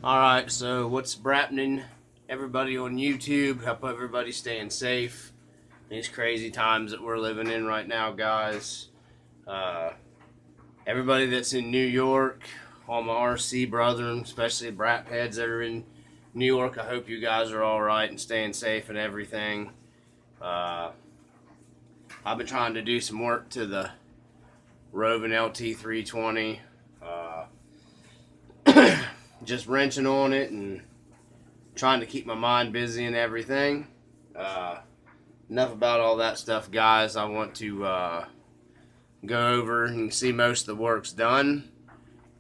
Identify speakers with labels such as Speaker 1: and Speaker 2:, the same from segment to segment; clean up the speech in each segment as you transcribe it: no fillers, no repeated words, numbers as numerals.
Speaker 1: Alright, so what's happening? Everybody on YouTube, hope everybody's staying safe. These crazy times that we're living in right now, guys. Everybody that's in New York, all my RC brethren, especially the brat heads that are in New York, I hope you guys are alright and staying safe and everything. I've been trying to do some work to the Rovan LT 340. Just wrenching on it and trying to keep my mind busy and everything. Enough about all that stuff, guys. I want to go over and see most of the work's done.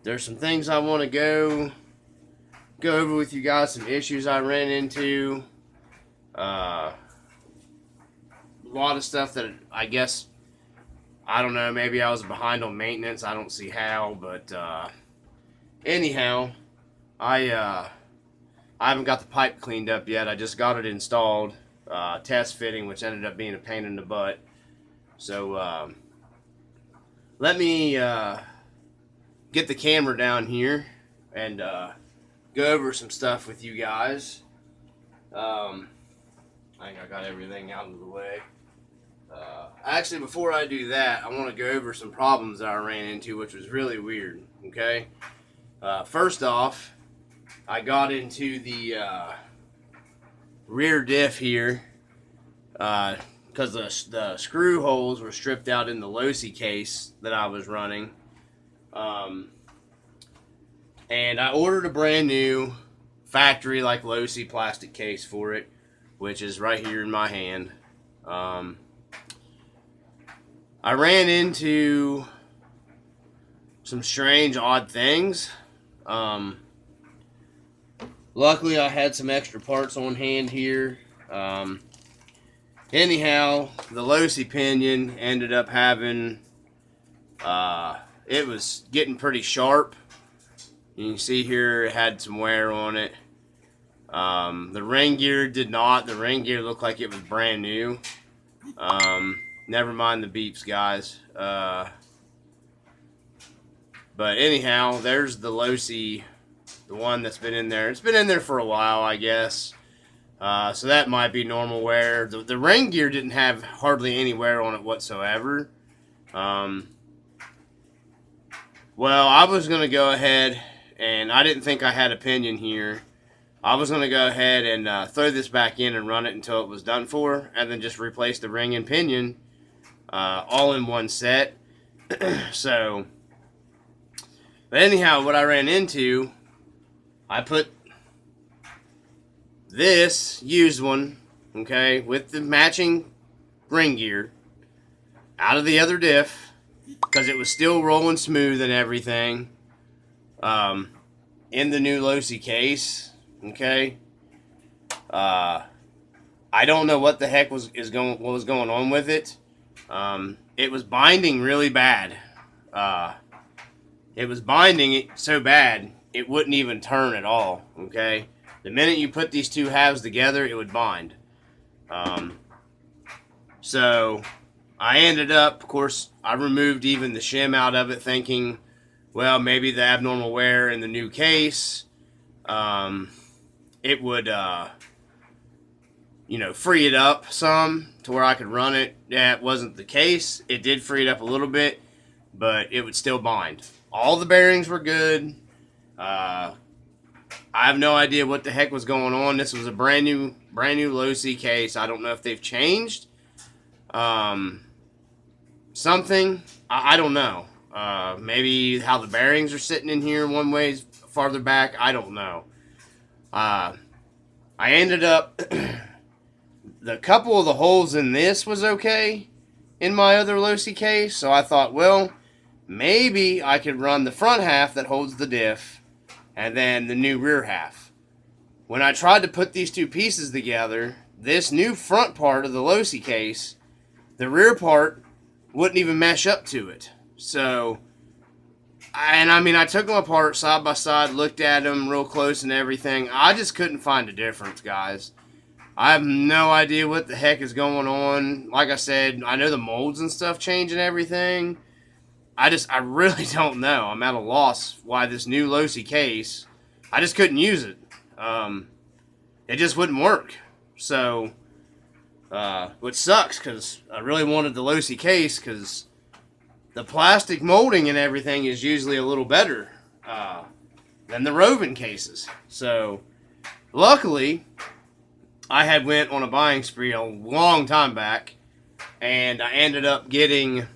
Speaker 1: There's some things I want to go over with you guys, some issues I ran into. A lot of stuff that I guess, I don't know, maybe I was behind on maintenance. I don't see how, but anyhow, I haven't got the pipe cleaned up yet. I just got it installed, test fitting, which ended up being a pain in the butt. So let me get the camera down here and go over some stuff with you guys. I think I got everything out of the way. Actually, before I do that, I want to go over some problems that I ran into, which was really weird. Okay. First off, I got into the rear diff here because the screw holes were stripped out in the Losi case that I was running. And I ordered a brand new factory like Losi plastic case for it, which is right here in my hand. I ran into some strange, odd things. Luckily, I had some extra parts on hand here. Anyhow, the Losi pinion ended up having, it was getting pretty sharp. You can see here it had some wear on it. The ring gear did not. The ring gear looked like it was brand new. Never mind the beeps, guys. But anyhow, there's the Losi, the one that's been in there. It's been in there for a while, I guess. So that might be normal wear. The ring gear didn't have hardly any wear on it whatsoever. Well, I was going to go ahead, and I didn't think I had a pinion here. I was going to go ahead and throw this back in and run it until it was done for, and then just replace the ring and pinion all in one set. So, but anyhow, what I ran into, I put this used one, okay, with the matching ring gear out of the other diff because it was still rolling smooth and everything in the new Losi case, okay. I don't know what the heck was going on with it. It was binding really bad. It was binding it so bad it wouldn't even turn at all, okay? The minute you put these two halves together, it would bind. So I ended up, of course, I removed even the shim out of it thinking, well, maybe the abnormal wear in the new case, it would, you know, free it up some to where I could run it. Yeah, it wasn't the case. It did free it up a little bit, but it would still bind. All the bearings were good. I have no idea what the heck was going on. This was a brand new Losi case. I don't know if they've changed something. I don't know. Maybe how the bearings are sitting in here one way farther back. I don't know. I ended up the couple of the holes in this was okay in my other Losi case, so I thought, well, maybe I could run the front half that holds the diff and then the new rear half. When I tried to put these two pieces together, this new front part of the Losi case, the rear part wouldn't even mesh up to it. So, I took them apart side by side, looked at them real close and everything. I just couldn't find a difference, guys. I have no idea what the heck is going on. Like I said, I know the molds and stuff change and everything. I really don't know. I'm at a loss why this new Losi case I just couldn't use it. It just wouldn't work. So, which sucks because I really wanted the Losi case because the plastic molding and everything is usually a little better than the Rovan cases. So, luckily, I had went on a buying spree a long time back, and I ended up getting...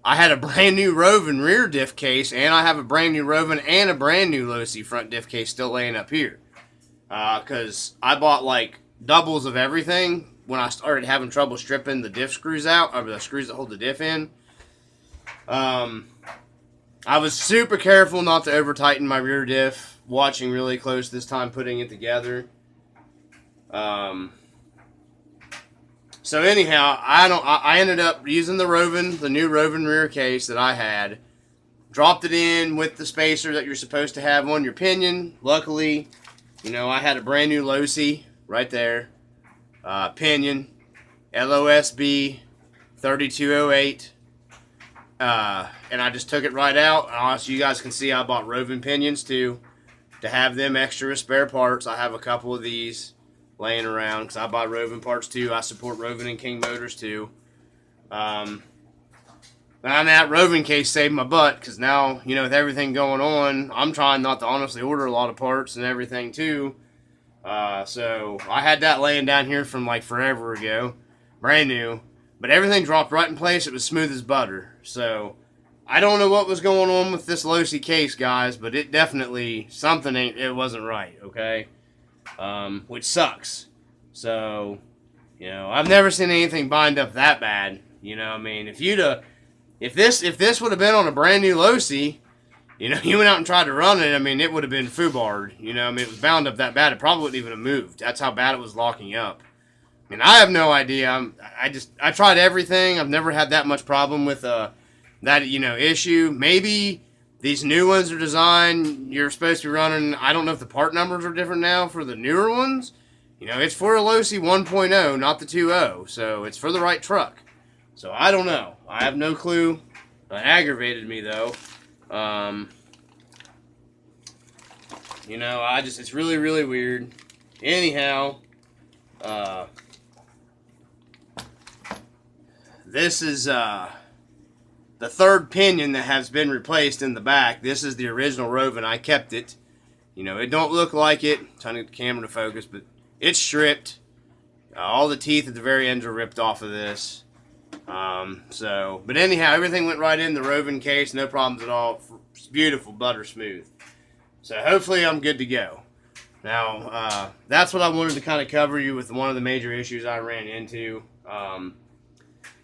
Speaker 1: I had a brand new Rovan rear diff case, and I have a brand new Rovan and a brand new Losi front diff case still laying up here. Because I bought like doubles of everything when I started having trouble stripping the diff screws out, or the screws that hold the diff in. I was super careful not to over tighten my rear diff, watching really close this time putting it together. So anyhow, I ended up using the Rovan, the new Rovan rear case that I had, dropped it in with the spacer that you're supposed to have on your pinion. Luckily, you know, I had a brand new Losi right there, pinion, LOSB 3208, and I just took it right out. So you guys can see I bought Rovan pinions too, to have them extra spare parts. I have a couple of these laying around because I buy Rovan parts too. I support Rovan and King Motors too. And that Rovan case saved my butt because now, you know, with everything going on, I'm trying not to honestly order a lot of parts and everything too. So I had that laying down here from like forever ago, brand new, but everything dropped right in place. It was smooth as butter. So I don't know what was going on with this Losi case, guys, but it definitely, it wasn't right, okay? Which sucks. So, you know, I've never seen anything bind up that bad. You know, I mean, if this would have been on a brand new Losi, you know, you went out and tried to run it, I mean, it would have been foobarred. You know, I mean, it was bound up that bad, it probably wouldn't even have moved. That's how bad it was locking up. I mean, I have no idea. I tried everything. I've never had that much problem with that, you know, issue. Maybe these new ones are designed, you're supposed to be running, I don't know if the part numbers are different now for the newer ones. You know, it's for a Losi 1.0, not the 2.0, so it's for the right truck. So I don't know. I have no clue. It aggravated me, though. You know, it's really, really weird. Anyhow, this is, the third pinion that has been replaced in the back. This is the original Rovan. I kept it. You know, it don't look like it. I'm trying to get the camera to focus, but it's stripped. All the teeth at the very ends are ripped off of this. But anyhow, everything went right in the Rovan case. No problems at all. It's beautiful, butter smooth. So hopefully I'm good to go. Now, that's what I wanted to kind of cover you with one of the major issues I ran into.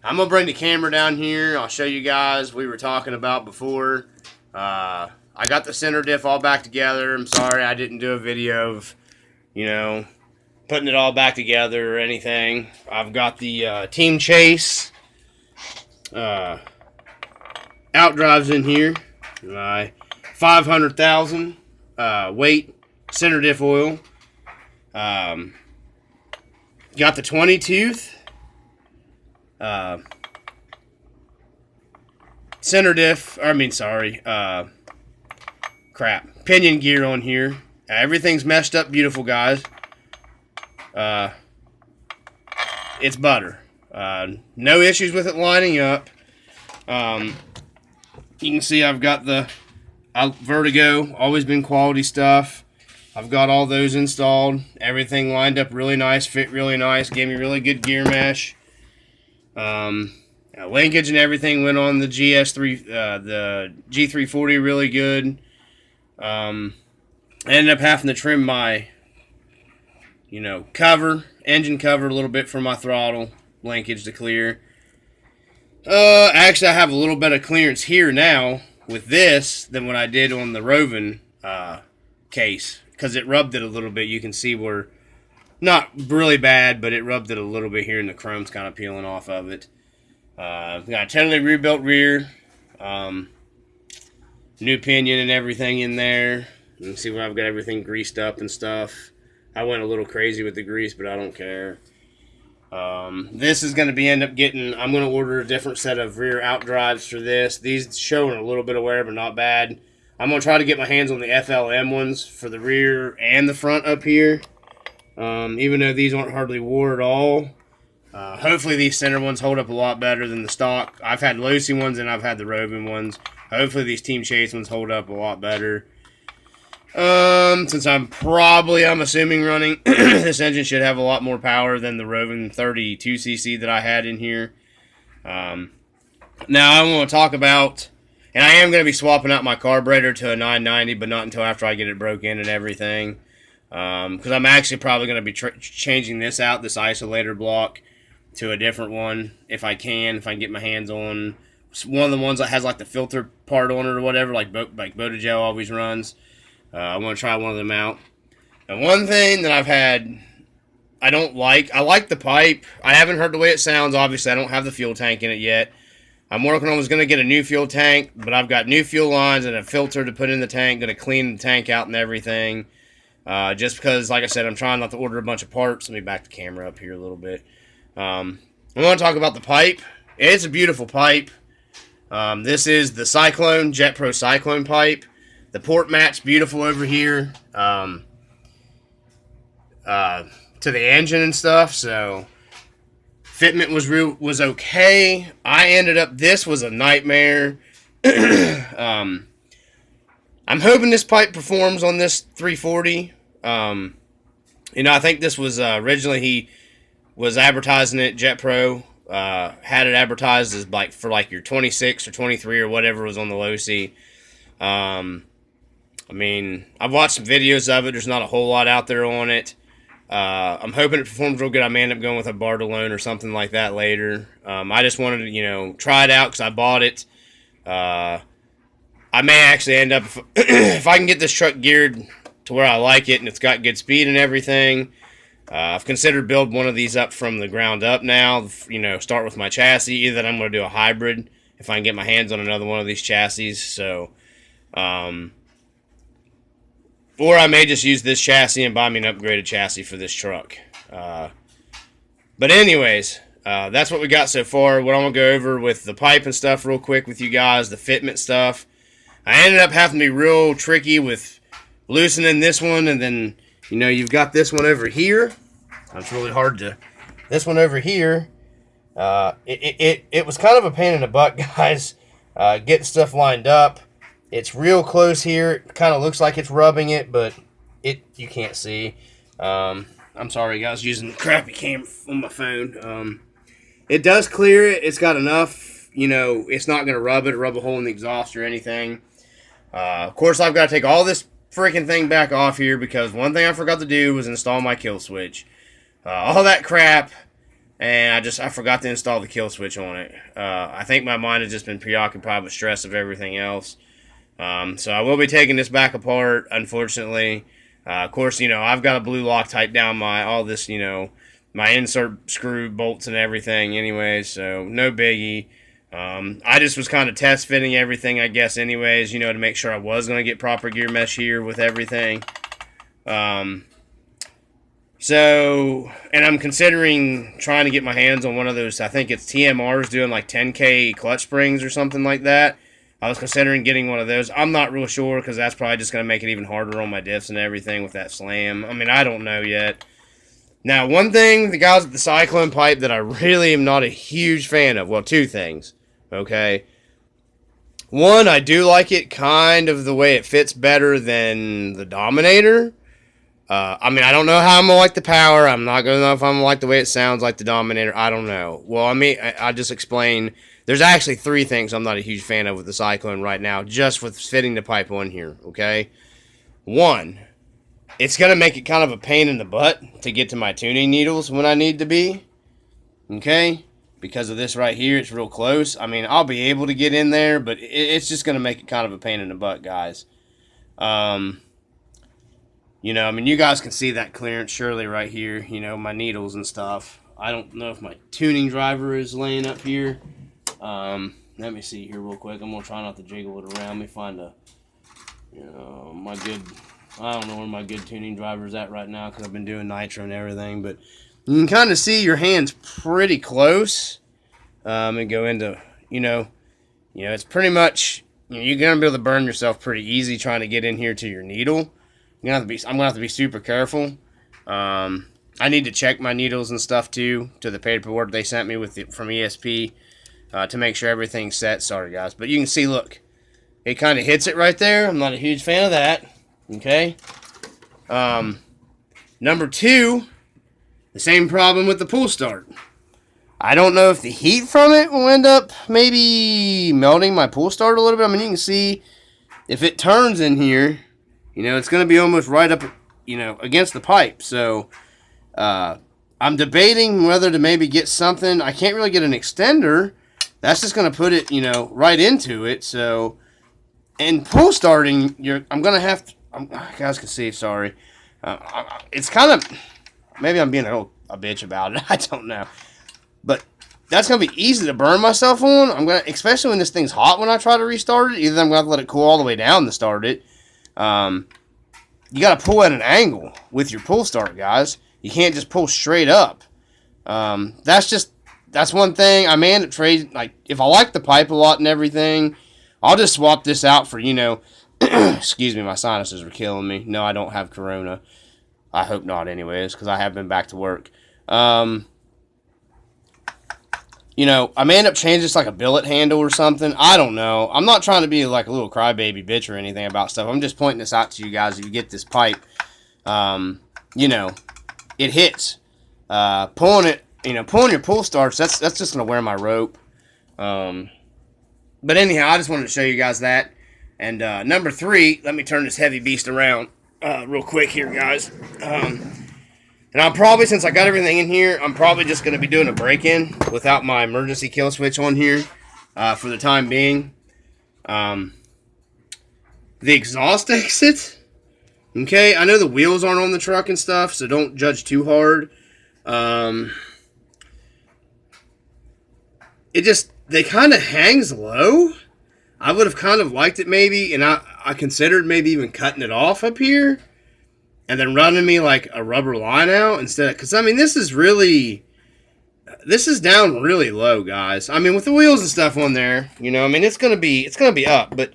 Speaker 1: I'm going to bring the camera down here. I'll show you guys we were talking about before. I got the center diff all back together. I'm sorry I didn't do a video of, you know, putting it all back together or anything. I've got the Team Chase outdrives in here. My 500,000 weight center diff oil. Got the 20 tooth. Center diff, pinion gear on here. Everything's meshed up beautiful, guys. It's butter. No issues with it lining up. You can see I've got the Vertigo, always been quality stuff. I've got all those installed. Everything lined up really nice, fit really nice, gave me really good gear mesh. Linkage and everything went on the the G340 really good. I ended up having to trim my, engine cover a little bit for my throttle linkage to clear. Actually, I have a little bit of clearance here now with this than what I did on the Rovan case, because it rubbed it a little bit. You can see where, not really bad, but it rubbed it a little bit here, and the chrome's kind of peeling off of it. Got a totally rebuilt rear, new pinion and everything in there. You can see where I've got everything greased up and stuff. I went a little crazy with the grease, but I don't care. This is going to I'm going to order a different set of rear outdrives for this. These showing a little bit of wear, but not bad. I'm going to try to get my hands on the FLM ones for the rear and the front up here. Even though these aren't hardly wore at all. Hopefully these center ones hold up a lot better than the stock. I've had Lucy ones and I've had the Rovan ones. Hopefully these Team Chase ones hold up a lot better. Since I'm assuming running, this engine should have a lot more power than the Rovan 32cc that I had in here. Now I want to talk about, and I am going to be swapping out my carburetor to a 990, but not until after I get it broke in and everything. Because I'm actually probably going to be changing this out, this isolator block, to a different one if I can get my hands on one of the ones that has like the filter part on it or whatever, like Botagel always runs. I want to try one of them out. And one thing that I've had, I like the pipe. I haven't heard the way it sounds. Obviously, I don't have the fuel tank in it yet. I'm working on, was going to get a new fuel tank, but I've got new fuel lines and a filter to put in the tank. Going to clean the tank out and everything. Just because, like I said, I'm trying not to order a bunch of parts. Let me back the camera up here a little bit. I want to talk about the pipe. It's a beautiful pipe. This is the Cyclone, Jet Pro Cyclone pipe. The port mat's beautiful over here to the engine and stuff, so fitment was okay. This was a nightmare. I'm hoping this pipe performs on this 340. I think this was originally he was advertising it, Jet Pro had it advertised as for your 26 or 23 or whatever was on the low C. I've watched some videos of it. There's not a whole lot out there on it. I'm hoping it performs real good. I may end up going with a Bartolone or something like that later. I just wanted to, try it out because I bought it. I may actually end up, if I can get this truck geared to where I like it and it's got good speed and everything, I've considered build one of these up from the ground up now. Start with my chassis. Either I'm going to do a hybrid if I can get my hands on another one of these chassis. So, or I may just use this chassis and buy me an upgraded chassis for this truck. But anyways, that's what we got so far. What I'm going to go over with the pipe and stuff real quick with you guys, the fitment stuff. I ended up having to be real tricky with loosening this one, and then, you've got this one over here. It's really hard to... This one over here, it was kind of a pain in the butt, guys, getting stuff lined up. It's real close here. It kind of looks like it's rubbing it, but you can't see. I'm sorry, guys, using the crappy camera on my phone. It does clear it. It's got enough, it's not going to rub a hole in the exhaust or anything. Of course, I've got to take all this freaking thing back off here because one thing I forgot to do was install my kill switch. All that crap, and I forgot to install the kill switch on it. I think my mind has just been preoccupied with stress of everything else. So I will be taking this back apart, unfortunately. Of course, I've got a blue Loctite down my insert screw bolts and everything anyways, so no biggie. I just was kind of test fitting everything, I guess, anyways, to make sure I was going to get proper gear mesh here with everything. And I'm considering trying to get my hands on one of those, I think it's TMRs doing like 10K clutch springs or something like that. I was considering getting one of those. I'm not real sure because that's probably just going to make it even harder on my diffs and everything with that slam. I don't know yet. Now, one thing, the guys at the Cyclone pipe that I really am not a huge fan of. Well, two things, okay? One, I do like it kind of the way it fits better than the Dominator. I don't know how I'm going to like the power. I'm not going to know if I'm going to like the way it sounds like the Dominator. I don't know. Well, I just explained. There's actually three things I'm not a huge fan of with the Cyclone right now, just with fitting the pipe on here, okay? One, it's going to make it kind of a pain in the butt to get to my tuning needles when I need to be, okay? Because of this right here, it's real close. I'll be able to get in there, but it's just going to make it kind of a pain in the butt, guys. You guys can see that clearance surely right here, my needles and stuff. I don't know if my tuning driver is laying up here. Let me see here real quick. I'm going to try not to jiggle it around. Let me find I don't know where my good tuning driver is at right now because I've been doing nitro and everything, but you can kind of see your hands pretty close. And go into, it's pretty much, you're gonna be able to burn yourself pretty easy trying to get in here to your needle. I'm gonna have to be super careful. I need to check my needles and stuff too to the paperwork they sent me from ESP to make sure everything's set. Sorry guys, but you can see, look, it kind of hits it right there. I'm not a huge fan of that. Okay. Number 2, the same problem with the pull start. I don't know if the heat from it will end up maybe melting my pull start a little bit. I mean, you can see if it turns in here, it's going to be almost right up, against the pipe. So, I'm debating whether to maybe get something. I can't really get an extender. That's just going to put it, right into it. So, and pull starting, I'm going to have to, you guys can see, sorry. It's kind of, maybe I'm being a bitch about it. I don't know. But that's going to be easy to burn myself on. Especially when this thing's hot when I try to restart it. Either I'm going to have to let it cool all the way down to start it. You got to pull at an angle with your pull start, guys. You can't just pull straight up. That's one thing. I may end up trading, like, if I like the pipe a lot and everything, I'll just swap this out for, excuse me, my sinuses are killing me. No, I don't have corona. I hope not anyways, because I have been back to work. I may end up changing this like a billet handle or something. I don't know. I'm not trying to be like a little crybaby bitch or anything about stuff. I'm just pointing this out to you guys. If you get this pipe, it hits. Pulling your pull starts, that's just going to wear my rope. But anyhow, I just wanted to show you guys that. And number 3, let me turn this heavy beast around real quick here, guys. And I'm probably, since I got everything in here, I'm probably just going to be doing a break-in without my emergency kill switch on here for the time being. The exhaust exit, okay, I know the wheels aren't on the truck and stuff, so don't judge too hard. They kind of hangs low. I would have kind of liked it maybe, and I considered maybe even cutting it off up here and then running me like a rubber line out instead. Because, I mean, this is down really low, guys. I mean, with the wheels and stuff on there, I mean, it's going to be up. But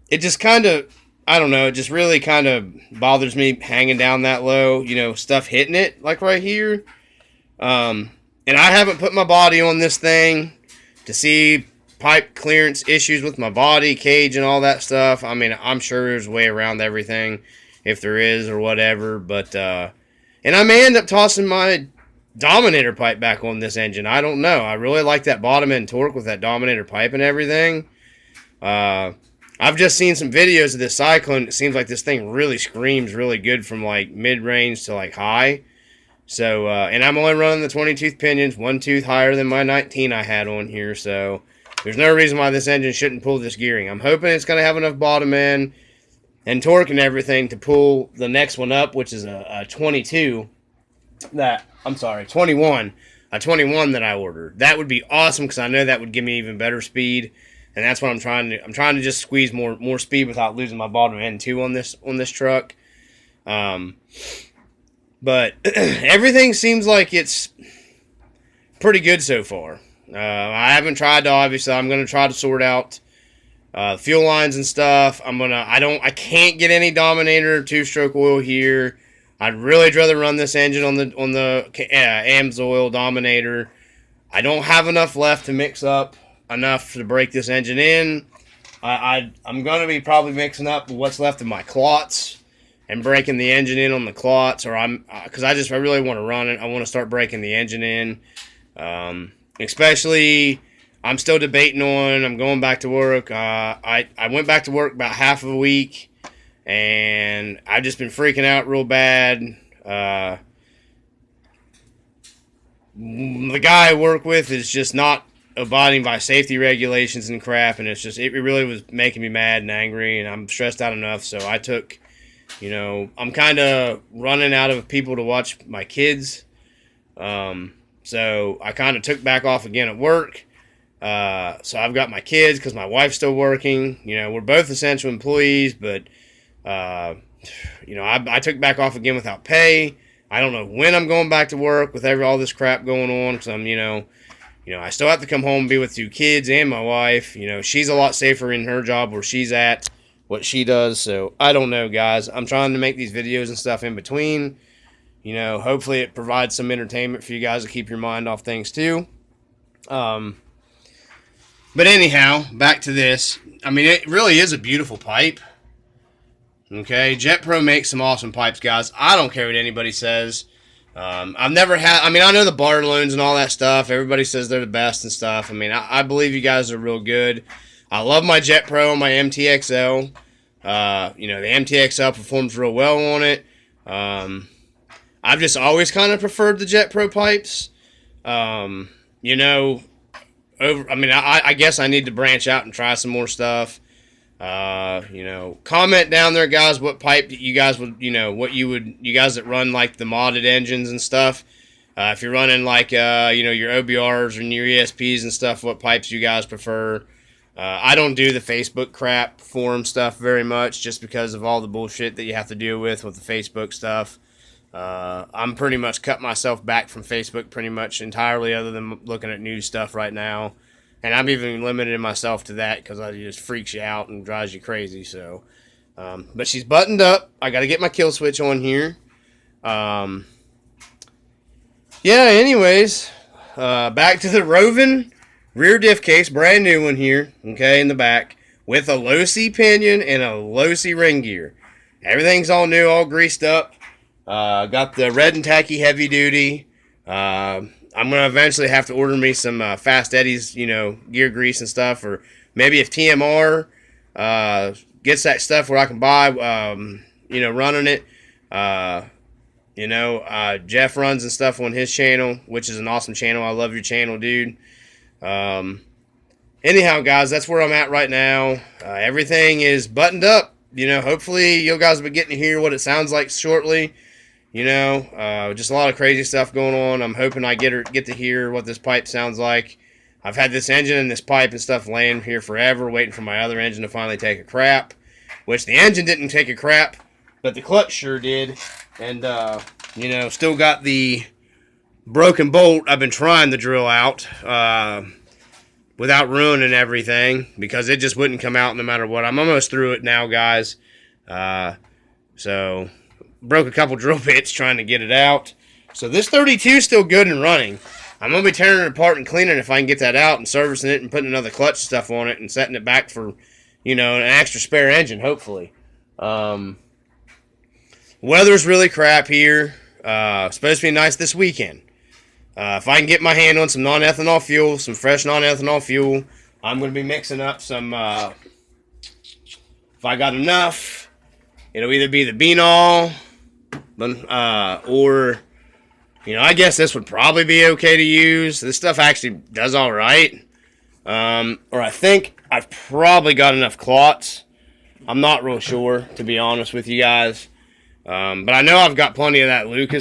Speaker 1: it just kind of, I don't know, it just really kind of bothers me hanging down that low, stuff hitting it like right here. And I haven't put my body on this thing to see pipe clearance issues with my body, cage, and all that stuff. I mean, I'm sure there's a way around everything, if there is or whatever. But, and I may end up tossing my Dominator pipe back on this engine. I don't know. I really like that bottom end torque with that Dominator pipe and everything. I've just seen some videos of this Cyclone. It seems like this thing really screams really good from like mid-range to like high. So, and I'm only running the 20-tooth pinions, 1 tooth higher than my 19 I had on here. So, there's no reason why this engine shouldn't pull this gearing. I'm hoping it's going to have enough bottom end and torque and everything to pull the next one up, which is a 21. A 21 that I ordered. That would be awesome because I know that would give me even better speed. And that's what I'm trying to do. I'm trying to just squeeze more speed without losing my bottom end too on this truck. But everything seems like it's pretty good so far. I haven't tried to, obviously, I'm going to try to sort out fuel lines and stuff. I can't get any Dominator 2-stroke oil here. I'd really rather run this engine on the AMSOIL Dominator. I don't have enough left to mix up enough to break this engine in. I'm going to be probably mixing up what's left of my clots and breaking the engine in on the clots, or because I really want to run it. I want to start breaking the engine in. Especially, I'm still debating on, I'm going back to work. I went back to work about half of a week, and I've just been freaking out real bad. The guy I work with is just not abiding by safety regulations and crap, and it really was making me mad and angry, and I'm stressed out enough, so I took, I'm kind of running out of people to watch my kids. So I kind of took back off again at work. So I've got my kids because my wife's still working. We're both essential employees, but, I took back off again without pay. I don't know when I'm going back to work with all this crap going on because I'm, You know, I still have to come home and be with 2 kids and my wife. You know, she's a lot safer in her job where she's at, what she does. So I don't know, guys. I'm trying to make these videos and stuff in between. You know, hopefully it provides some entertainment for you guys to keep your mind off things too. But anyhow, back to this. I mean, it really is a beautiful pipe. Okay, Jet Pro makes some awesome pipes, guys. I don't care what anybody says. I've never had, I mean, I know the Bartolones and all that stuff. Everybody says they're the best and stuff. I mean, I believe you guys are real good. I love my Jet Pro and my MTXL. You know, the MTXL performs real well on it. I've just always kind of preferred the Jet Pro pipes. You know, I guess I need to branch out and try some more stuff. You know, comment down there, guys, what pipe you guys would, you know, you guys that run like the modded engines and stuff. If you're running like, you know, your OBRs and your ESPs and stuff, what pipes you guys prefer. I don't do the Facebook crap forum stuff very much just because of all the bullshit that you have to deal with the Facebook stuff. I'm pretty much cut myself back from Facebook pretty much entirely other than looking at news stuff right now. And I'm even limiting myself to that because it just freaks you out and drives you crazy. So, but she's buttoned up. I got to get my kill switch on here. Yeah, anyways, back to the Rovan rear diff case, brand new one here, okay, in the back, with a low-C pinion and a low-C ring gear. Everything's all new, all greased up. Got the red and tacky heavy duty. I'm going to eventually have to order me some Fast Eddie's, you know, gear grease and stuff. Or maybe if TMR gets that stuff where I can buy, you know, running it. You know, Jeff runs and stuff on his channel, which is an awesome channel. I love your channel, dude. Anyhow, guys, that's where I'm at right now. Everything is buttoned up. You know, hopefully you guys will be getting to hear what it sounds like shortly. You know, just a lot of crazy stuff going on. I'm hoping I get to hear what this pipe sounds like. I've had this engine and this pipe and stuff laying here forever, waiting for my other engine to finally take a crap. Which the engine didn't take a crap, but the clutch sure did. And, you know, still got the broken bolt I've been trying to drill out without ruining everything because it just wouldn't come out no matter what. I'm almost through it now, guys. So broke a couple drill bits trying to get it out. So this 32 is still good and running. I'm going to be tearing it apart and cleaning it if I can get that out and servicing it and putting another clutch stuff on it and setting it back for, you know, an extra spare engine, hopefully. Weather's really crap here. Supposed to be nice this weekend. If I can get my hand on some non-ethanol fuel, some fresh non-ethanol fuel, I'm going to be mixing up some, if I got enough, it'll either be the Beanol, or, you know, I guess this would probably be okay to use. This stuff actually does all right. Or I think I've probably got enough clots. I'm not real sure, to be honest with you guys. But I know I've got plenty of that Lucas